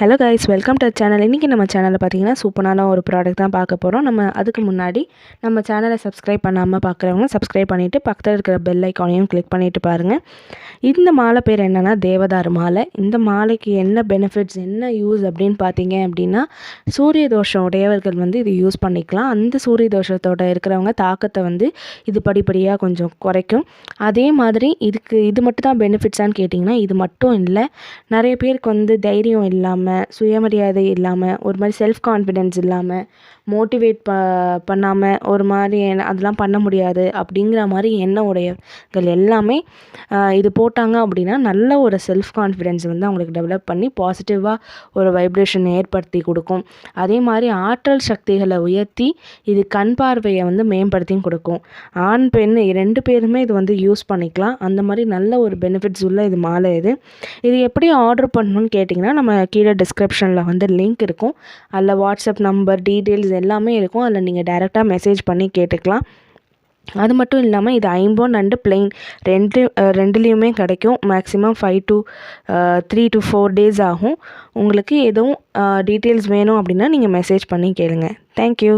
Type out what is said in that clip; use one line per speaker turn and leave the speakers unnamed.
Hello guys, welcome to channel. இன்றைக்கி நம்ம சேனலில் பார்த்தீங்கன்னா சூப்பரான ஒரு ப்ராடக்ட் தான் பார்க்க போகிறோம். நம்ம அதுக்கு முன்னாடி நம்ம சேனலை சப்ஸ்கிரைப் பண்ணாமல் பார்க்குறவங்க சப்ஸ்கிரைப் பண்ணிவிட்டு பக்கத்தில் இருக்கிற பெல் ஐக்கானையும் கிளிக் பண்ணிவிட்டு பாருங்கள். இந்த மாலை பேர் என்னென்னா தேவதாரு மாலை. இந்த மாலைக்கு என்ன பெனிஃபிட்ஸ், என்ன யூஸ் அப்படின்னு பார்த்தீங்க அப்படின்னா, சூரிய தோஷம் உடையவர்கள் இது யூஸ் பண்ணிக்கலாம். அந்த சூரிய தோஷத்தோட இருக்கிறவங்க தாக்கத்தை இது படிப்படியாக கொஞ்சம் குறைக்கும். அதே மாதிரி இது மட்டும் தான் பெனிஃபிட்ஸான்னு கேட்டிங்கன்னா, இது மட்டும் இல்லை. நிறைய பேருக்கு தைரியம் இல்லாமல், சுயமரியாதை இல்லாமல், ஒரு மாதிரி செல்ஃப் கான்ஃபிடென்ஸ் இல்லாமல், மோட்டிவேட் பண்ணாமல், ஒரு மாதிரி அதெல்லாம் பண்ண முடியாது அப்படிங்கிற மாதிரி எண்ண உடையவர்கள் எல்லாமே இது போட்டாங்க அப்படின்னா நல்ல ஒரு செல்ஃப் கான்ஃபிடென்ஸ் அவங்களுக்கு டெவலப் பண்ணி பாசிட்டிவாக ஒரு வைப்ரேஷன் ஏற்படுத்தி கொடுக்கும். அதே மாதிரி ஆற்றல் சக்திகளை உயர்த்தி இது கண் பார்வையை மேம்படுத்தியும் கொடுக்கும். ஆண் பெண் 2 பேருமே இது யூஸ் பண்ணிக்கலாம். அந்த மாதிரி நல்ல ஒரு பெனிஃபிட்ஸ் உள்ள இது மாலை. இது எப்படி ஆர்டர் பண்ணணும்னு கேட்டிங்கன்னா, நம்ம கீழே டிஸ்கிரிப்ஷனில் லிங்க் இருக்கும். அதில் வாட்ஸ்அப் நம்பர், டீட்டெயில்ஸ் எல்லாமே இருக்கும். அதில் நீங்கள் டைரெக்டாக மெசேஜ் பண்ணி கேட்டுக்கலாம். அது மட்டும் இல்லாமல் இது ஐம்பொன் அண்டு பிளெயின் ரெண்டுலேயுமே கிடைக்கும். மேக்ஸிமம் 5 to 3 to 4 days ஆகும். உங்களுக்கு எதுவும் டீட்டெயில்ஸ் வேணும் அப்படின்னா நீங்கள் மெசேஜ் பண்ணி கேளுங்க. தேங்க்யூ.